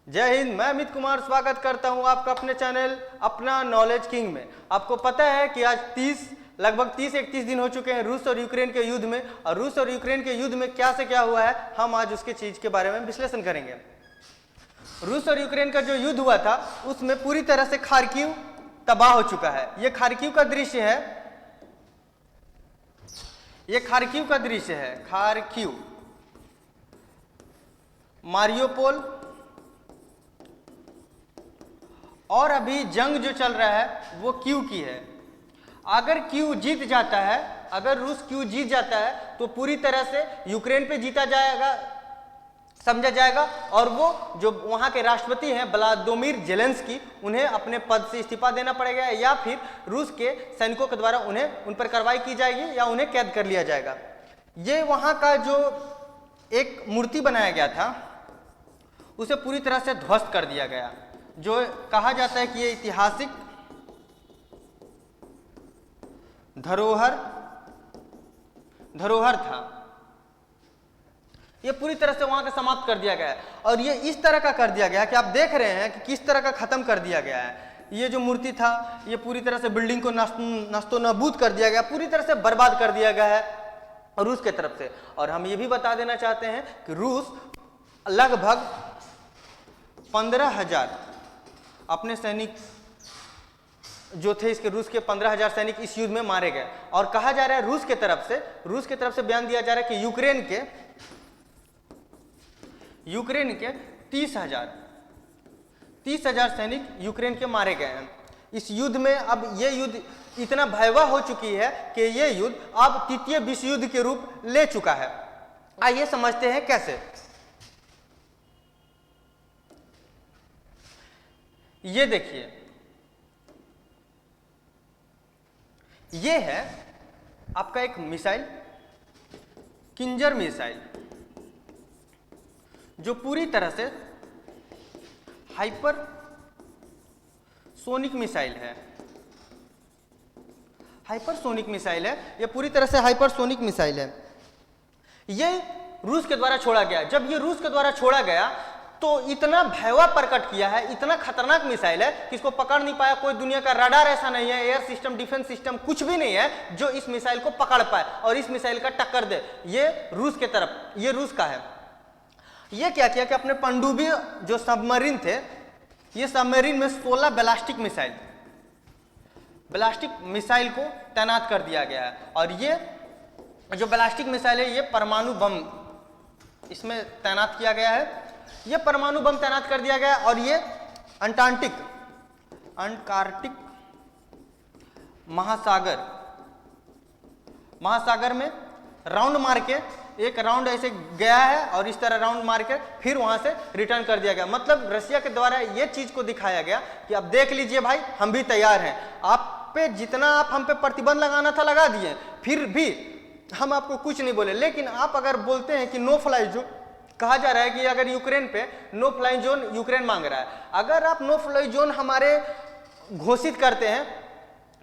जय हिंद। मैं अमित कुमार स्वागत करता हूं आपका अपने चैनल अपना नॉलेज किंग में। आपको पता है कि आज लगभग 30-31 दिन हो चुके हैं रूस और यूक्रेन के युद्ध में, और रूस और यूक्रेन के युद्ध में क्या से क्या हुआ है हम आज उसके चीज के बारे में विश्लेषण करेंगे। रूस और यूक्रेन का जो युद्ध हुआ था उसमें पूरी तरह से खार्किव तबाह हो चुका है। ये खार्किव का दृश्य है, ये खार्किव का दृश्य है। खार्किव, मारियोपोल, और अभी जंग जो चल रहा है वो क्यू की है। अगर क्यू जीत जाता है, अगर रूस क्यू जीत जाता है तो पूरी तरह से यूक्रेन पे जीता जाएगा समझा जाएगा, और वो जो वहां के राष्ट्रपति हैं व्लादिमीर ज़ेलेंस्की, उन्हें अपने पद से इस्तीफा देना पड़ेगा या फिर रूस के सैनिकों के द्वारा उन पर कार्रवाई की जाएगी या उन्हें कैद कर लिया जाएगा। ये वहां का जो एक मूर्ति बनाया गया था उसे पूरी तरह से ध्वस्त कर दिया गया, जो कहा जाता है कि ये ऐतिहासिक धरोहर था। ये पूरी तरह से वहां का समाप्त कर दिया गया है, और ये इस तरह का कर दिया गया है कि आप देख रहे हैं कि किस तरह का खत्म कर दिया गया है। ये जो मूर्ति था ये पूरी तरह से बिल्डिंग को नस्तो नाबूद कर दिया गया, पूरी तरह से बर्बाद कर दिया गया है रूस के तरफ से। और हम ये भी बता देना चाहते हैं कि रूस लगभग 15,000 अपने सैनिक जो थे, इसके रूस के 15,000 सैनिक इस युद्ध में मारे गए। और कहा जा रहा है रूस के तरफ से बयान दिया जा रहा है कि यूक्रेन के 30,000 सैनिक यूक्रेन के मारे गए हैं इस युद्ध में। अब ये युद्ध इतना भयावह हो चुकी है कि ये युद्ध अब तृतीय विश्व युद्ध के रूप ले चुका है। आइए समझते हैं कैसे। ये देखिए, ये है आपका एक मिसाइल, किंजर मिसाइल, जो पूरी तरह से हाइपरसोनिक मिसाइल है। ये पूरी तरह से हाइपरसोनिक मिसाइल है। ये रूस के द्वारा छोड़ा गया। जब ये रूस के द्वारा छोड़ा गया तो इतना भयावह प्रकट किया है, इतना खतरनाक मिसाइल है कि इसको पकड़ नहीं पाया कोई। दुनिया का रडार ऐसा नहीं है, एयर सिस्टम, डिफेंस सिस्टम कुछ भी नहीं है जो इस मिसाइल को पकड़ पाए और इस मिसाइल का टक्कर दे। ये रूस के तरफ, ये रूस का है। ये क्या किया कि अपने पनडुब्बी जो सबमरीन थे, ये सबमरीन में 16 बैलिस्टिक मिसाइल को तैनात कर दिया गया है। और ये जो बैलिस्टिक मिसाइल है ये परमाणु बम इसमें तैनात किया गया है। ये परमाणु बम तैनात कर दिया गया, और ये अंटार्कटिक महासागर में राउंड मार के, एक राउंड ऐसे गया है और इस तरह राउंड मार के फिर वहां से रिटर्न कर दिया गया। मतलब रशिया के द्वारा ये चीज को दिखाया गया कि अब देख लीजिए भाई, हम भी तैयार हैं। आप पे जितना आप हम पे प्रतिबंध लगाना था लगा दिए, फिर भी हम आपको कुछ नहीं बोले। लेकिन आप अगर बोलते हैं कि नो फ्लाई जोन, कहा जा रहा है कि अगर यूक्रेन पे नो फ्लाई जोन यूक्रेन मांग रहा है, अगर आप नो फ्लाई जोन हमारे घोषित करते हैं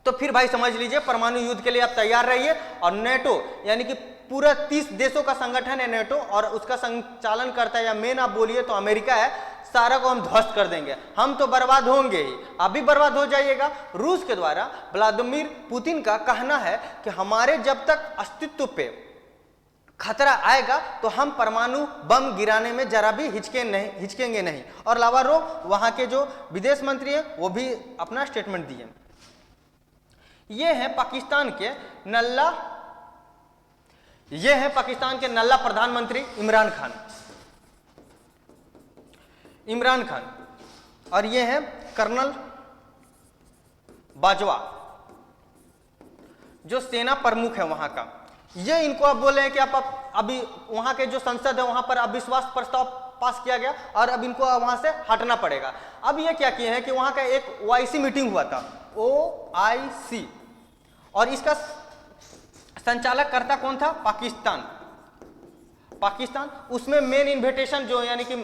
तो फिर भाई समझ लीजिए परमाणु युद्ध के लिए आप तैयार रहिए। और नेटो यानी कि पूरा 30 देशों का संगठन है नेटो, और उसका संचालन करता है या मेन आप बोलिए तो अमेरिका है, सारा को हम ध्वस्त कर देंगे। हम तो बर्बाद होंगे ही, आप भी बर्बाद हो जाइएगा। रूस के द्वारा व्लादिमीर पुतिन का कहना है कि हमारे जब तक अस्तित्व पे खतरा आएगा तो हम परमाणु बम गिराने में जरा भी हिचकेंगे नहीं। और लावारोव वहां के जो विदेश मंत्री हैं वो भी अपना स्टेटमेंट दिए। ये है पाकिस्तान के नल्ला प्रधानमंत्री इमरान खान, और ये है कर्नल बाजवा जो सेना प्रमुख है वहां का। ये इनको अब बोले हैं कि आप अभी वहां के जो संसद है वहां पर अविश्वास प्रस्ताव पास किया गया और अब इनको वहां से हटना पड़ेगा। अब ये क्या किए हैं कि वहां का एक OIC मीटिंग हुआ था, OIC, और इसका संचालक करता कौन था? पाकिस्तान। उसमें मेन इन्विटेशन जो यानी कि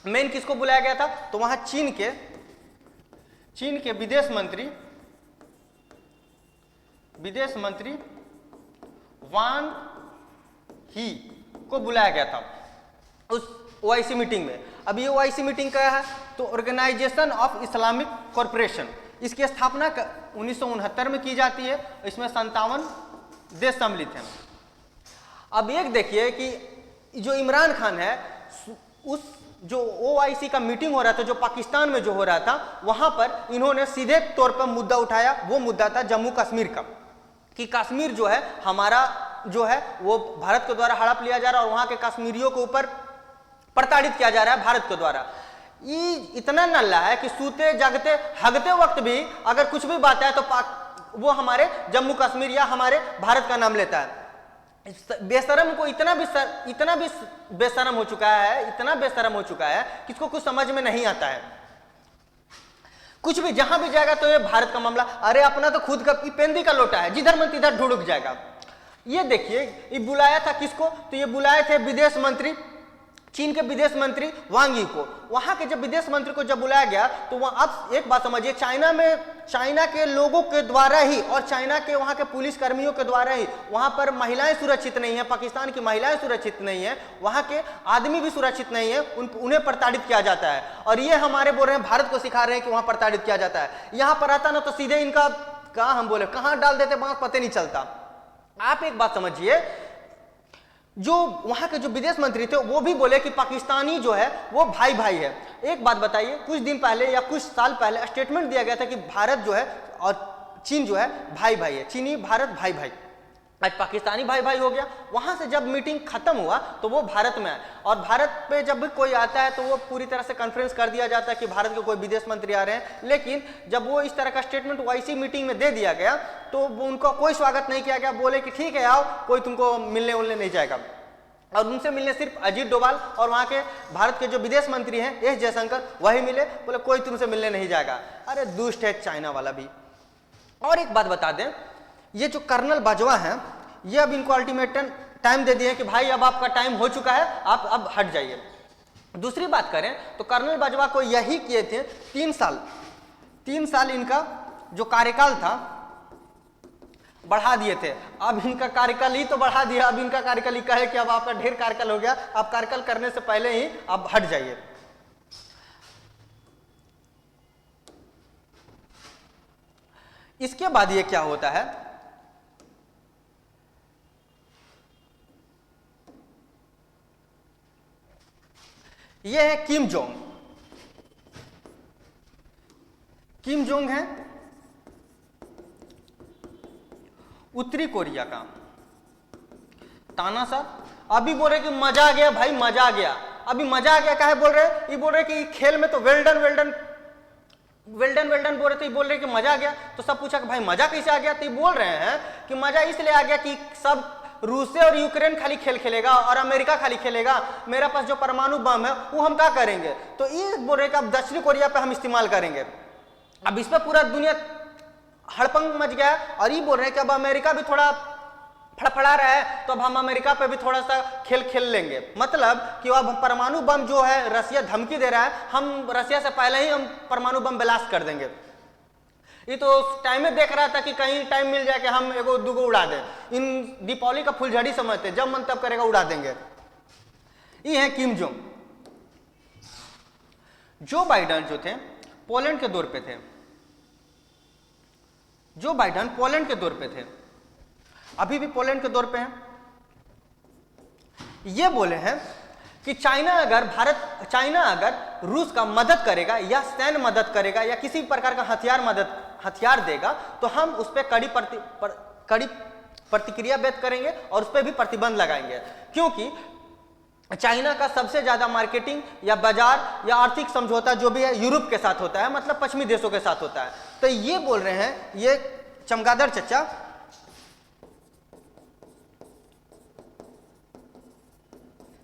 मेन किसको बुलाया गया था? तो वहां चीन के विदेश मंत्री वांग ही को बुलाया गया था। उस ओआईसी मीटिंग में। अब ये ओआईसी मीटिंग क्या है? तो ऑर्गेनाइजेशन ऑफ इस्लामिक कॉरपोरेशन, इसकी स्थापना 1969 में की जाती है। इसमें 57 देश सम्मिलित हैं। अब एक देखिए कि जो इमरान खान है, उस जो ओआईसी का मीटिंग हो रहा था, जो पाकिस्तान में जो हो रहा था, वहां पर इन्होंने सीधे तौर पर मुद्दा उठाया। वो मुद्दा था जम्मू कश्मीर का, कि कश्मीर जो है हमारा जो है वो भारत के द्वारा हड़प लिया जा रहा है और वहां के कश्मीरियों के ऊपर प्रताड़ित किया जा रहा है भारत के द्वारा। ये इतना नल्ला है कि सूते जागते हगते वक्त भी अगर कुछ भी बात है तो वो हमारे जम्मू कश्मीर या हमारे भारत का नाम लेता है। बेशरम को इतना भी बेशरम हो चुका है, इतना बेशरम हो चुका है कि इसको कुछ समझ में नहीं आता है। कुछ भी जहां भी जाएगा तो ये भारत का मामला, अरे अपना तो खुद का पेंदी का लोटा है, जिधर मन तिधर ढुड़क जाएगा। ये देखिए, ये बुलाया था किसको? तो ये बुलाए थे विदेश मंत्री, चीन के विदेश मंत्री वांग यी को। वहां के जब विदेश मंत्री को जब बुलाया गया तो वहां, अब एक बात समझिए, चाइना के लोगों के द्वारा ही और चाइना के वहां के पुलिस कर्मियों के द्वारा ही वहां पर महिलाएं सुरक्षित नहीं है, पाकिस्तान की महिलाएं सुरक्षित नहीं है, वहां के आदमी भी सुरक्षित नहीं है, उन्हें प्रताड़ित किया जाता है। और ये हमारे बोल रहे हैं, भारत को सिखा रहे हैं कि वहां प्रताड़ित किया जाता है। यहां पर आता ना तो सीधे इनका कहा हम बोले कहां डाल देते बात पता नहीं चलता। आप एक बात समझिए, जो वहां के जो विदेश मंत्री थे वो भी बोले कि पाकिस्तानी जो है वो भाई भाई है। एक बात बताइए, कुछ दिन पहले या कुछ साल पहले स्टेटमेंट दिया गया था कि भारत जो है और चीन जो है भाई भाई है, चीनी भारत भाई भाई, आज पाकिस्तानी भाई भाई हो गया। वहां से जब मीटिंग खत्म हुआ तो वो भारत में आए, और भारत पे जब भी कोई आता है तो वो पूरी तरह से कॉन्फ्रेंस कर दिया जाता है कि भारत के कोई विदेश मंत्री आ रहे हैं। लेकिन जब वो इस तरह का स्टेटमेंट ओआईसी मीटिंग में दे दिया गया तो उनका कोई स्वागत नहीं किया गया। बोले कि ठीक है आओ, कोई तुमको मिलने उलने नहीं जाएगा। और उनसे मिलने सिर्फ अजीत डोभाल और वहां के भारत के जो विदेश मंत्री हैं एस जयशंकर, वही मिले। बोले कोई तुमसे मिलने नहीं जाएगा। अरे दुष्ट है चाइना वाला भी। और एक बात बता दें, ये जो कर्नल बाजवा हैं, ये अब इनको अल्टीमेटम टाइम दे दिए कि भाई अब आपका टाइम हो चुका है, आप अब हट जाइए। दूसरी बात करें तो कर्नल बाजवा को यही किए थे 3 साल इनका जो कार्यकाल था बढ़ा दिए थे। अब इनका कार्यकाल ही तो बढ़ा दिया, अब इनका कार्यकाल ही कहे कि अब आपका ढेर कार्यकाल हो गया, आप कार्यकाल करने से पहले ही आप हट जाइए। इसके बाद ये क्या होता है, ये है किम जोंग है उत्तरी कोरिया का तानाशाह। अभी बोल रहे कि मजा आ गया भाई, मजा आ गया। अभी मजा आ गया काहे बोल रहे? ये बोल रहे कि खेल में तो वेल्डन बोल रहे थे, बोल रहे कि मजा आ गया। तो सब पूछा कि भाई मजा कैसे आ गया? तो ये बोल रहे हैं कि मजा इसलिए आ गया कि सब रूस और यूक्रेन खाली खेल खेलेगा और अमेरिका खाली खेलेगा, मेरा पास जो परमाणु बम है वो हम क्या करेंगे। तो ये बोल रहे कि अब दक्षिणी कोरिया पे हम इस्तेमाल करेंगे। अब इस पर पूरा दुनिया हड़पंग मच गया। और ये बोल रहे हैं कि अब अमेरिका भी थोड़ा फड़फड़ा रहा है तो अब हम अमेरिका पे भी थोड़ा सा खेल लेंगे। मतलब कि अब परमाणु बम जो है रसिया धमकी दे रहा है, हम रसिया से पहले ही हम परमाणु बम ब्लास्ट कर देंगे। ये तो टाइम में देख रहा था कि कहीं टाइम मिल जाए कि हम एगो दूगो उड़ा दें। इन दीपावली का फुलझड़ी समझते, जब मन तब करेगा उड़ा देंगे। ये है किम जोंग। जो बाइडेन जो थे पोलैंड के दौर पे थे, जो बाइडेन पोलैंड के दौर पे थे, अभी भी पोलैंड के दौर पे हैं। ये बोले हैं कि चाइना अगर रूस का मदद करेगा या सैन्य मदद करेगा या किसी प्रकार का हथियार देगा तो हम उस पर कड़ी प्रतिक्रिया व्यक्त करेंगे और उस पर भी प्रतिबंध लगाएंगे। क्योंकि चाइना का सबसे ज्यादा मार्केटिंग या बाजार या आर्थिक समझौता जो भी है यूरोप के साथ होता है, मतलब पश्चिमी देशों के साथ होता है। तो ये बोल रहे हैं ये चमगादड़ चचा,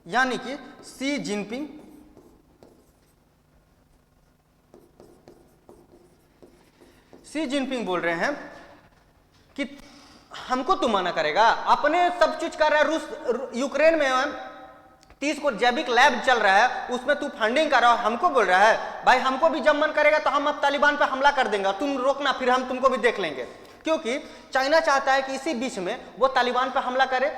यानी कि शी जिनपिंग बोल रहे हैं कि हमको तू मना करेगा, अपने सब चीज कर रहा है। रूस यूक्रेन में 30 को जैविक लैब चल रहा है, उसमें तू फंडिंग कर रहा है, हमको बोल रहा है भाई हमको भी जब मन करेगा तो हम अब तालिबान पे हमला कर देंगे, तुम रोकना, फिर हम तुमको भी देख लेंगे। क्योंकि चाइना चाहता है कि इसी बीच में वो तालिबान पे हमला करे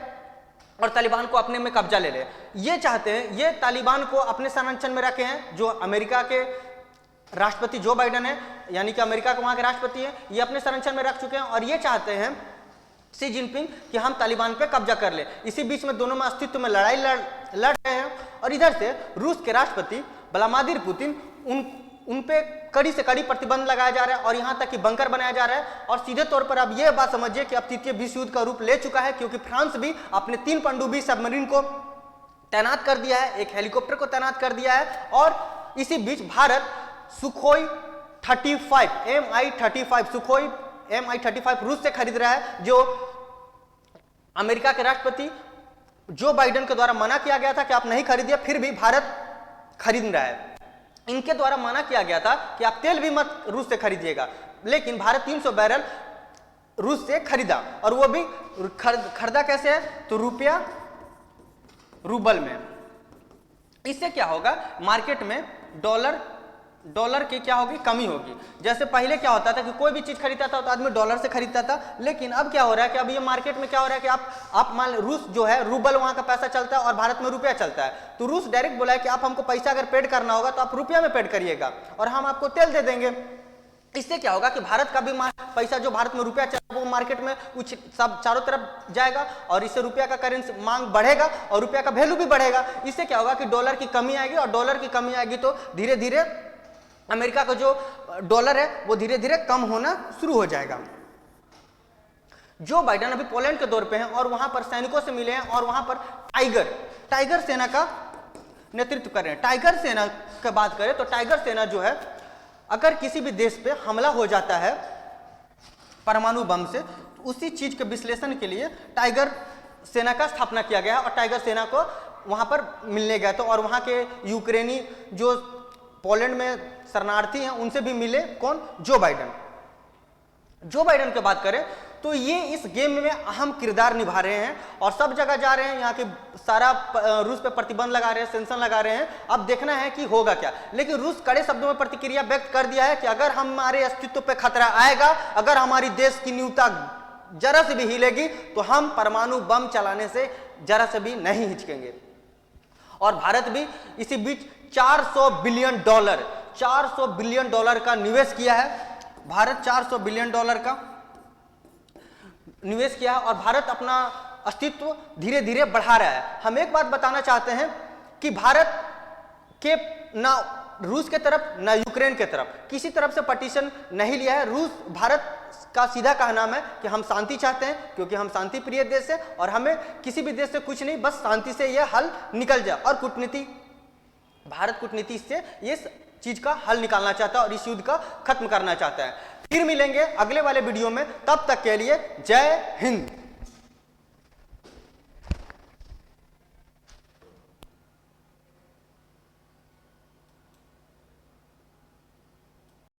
और तालिबान को अपने में कब्जा ले ले। ये चाहते हैं, ये तालिबान को अपने संरक्षण में रखे हैं। जो अमेरिका के राष्ट्रपति जो बाइडेन है, यानी कि अमेरिका के वहां के राष्ट्रपति हैं, ये अपने संरक्षण में रख चुके हैं और ये चाहते हैं शी जिनपिंग कि हम तालिबान पे कब्जा कर ले। इसी बीच में दोनों में अस्तित्व में लड़ाई लड़ रहे हैं। और इधर से रूस के राष्ट्रपति व्लादिमीर पुतिन उन पे कड़ी से कड़ी प्रतिबंध लगाया जा रहा है और यहां तक कि बंकर बनाया जा रहा है। और सीधे तौर पर अब यह बात समझिए कि अब तृतीय विश्व युद्ध का रूप ले चुका है, क्योंकि फ्रांस भी अपने 3 पनडुब्बी सबमरीन को तैनात कर दिया है, एक हेलीकॉप्टर को तैनात कर दिया है। और इसी बीच Bharat Sukhoi 35 Mi-35 Sukhoi Mi-35 रूस से खरीद रहा है, जो अमेरिका के राष्ट्रपति जो बाइडेन के द्वारा मना किया गया था कि आप नहीं खरीदिए, फिर भी भारत खरीद रहा है। इनके द्वारा मना किया गया था कि आप तेल भी मत रूस से खरीदिएगा, लेकिन भारत 300 बैरल रूस से खरीदा। और वो भी खरीदा कैसे है, तो रूबल में। इससे क्या होगा, मार्केट में डॉलर की क्या होगी, कमी होगी। जैसे पहले क्या होता था कि कोई भी चीज खरीदता था तो आदमी डॉलर से खरीदता था, लेकिन अब क्या हो रहा है कि अब ये मार्केट में क्या हो रहा है कि आप मान रूस जो है रूबल वहां का पैसा चलता है और भारत में रुपया चलता है। तो रूस डायरेक्ट बोला है कि आप हमको पैसा अगर पेड करना होगा तो आप रुपया में पेड करिएगा और हम आपको तेल दे देंगे। इससे क्या होगा कि भारत का भी पैसा जो भारत में रुपया चला वो मार्केट में कुछ सब चारों तरफ जाएगा और इससे रुपया का करेंसी मांग बढ़ेगा और रुपया का वैल्यू भी बढ़ेगा। इससे क्या होगा कि डॉलर की कमी आएगी और डॉलर की कमी आएगी तो धीरे धीरे अमेरिका का जो डॉलर है वो धीरे धीरे कम होना शुरू हो जाएगा। जो बाइडेन अभी पोलैंड के दौर पे हैं और वहां पर सैनिकों से मिले हैं और वहां पर टाइगर सेना का नेतृत्व कर रहे हैं। टाइगर सेना की बात करें तो टाइगर सेना जो है, अगर किसी भी देश पे हमला हो जाता है परमाणु बम से, तो उसी चीज के विश्लेषण के लिए टाइगर सेना का स्थापना किया गया और टाइगर सेना को वहां पर मिलने गया। तो और वहां के यूक्रेनी जो पोलैंड में शरणार्थी हैं उनसे भी मिले, कौन, जो बाइडेन की बात करें तो ये इस गेम में अहम किरदार निभा रहे हैं और सब जगह जा रहे हैं। यहाँ के सारा रूस पे प्रतिबंध लगा रहे हैं, सेंक्शन लगा रहे हैं। अब देखना है कि होगा क्या। लेकिन रूस कड़े शब्दों में प्रतिक्रिया व्यक्त कर दिया है कि अगर हमारे अस्तित्व पे खतरा आएगा, अगर हमारी देश की न्यूनता जरा से भी हिलेगी तो हम परमाणु बम चलाने से जरा से भी नहीं हिचकेंगे। और भारत भी इसी बीच 400 बिलियन डॉलर का निवेश किया है। भारत 400 बिलियन डॉलर का निवेश किया और भारत अपना अस्तित्व धीरे धीरे बढ़ा रहा है। हम एक बात बताना चाहते हैं कि भारत के ना रूस के तरफ ना यूक्रेन के तरफ किसी तरफ से पटिशन नहीं लिया है। भारत का सीधा कहना है कि हम शांति चाहते हैं, क्योंकि हम शांति प्रिय देश है और हमें किसी भी देश से कुछ नहीं, बस शांति से यह हल निकल जाए। और भारत कूटनीति से इस चीज का हल निकालना चाहता है और इस युद्ध का खत्म करना चाहता है। फिर मिलेंगे अगले वाले वीडियो में, तब तक के लिए जय हिंद।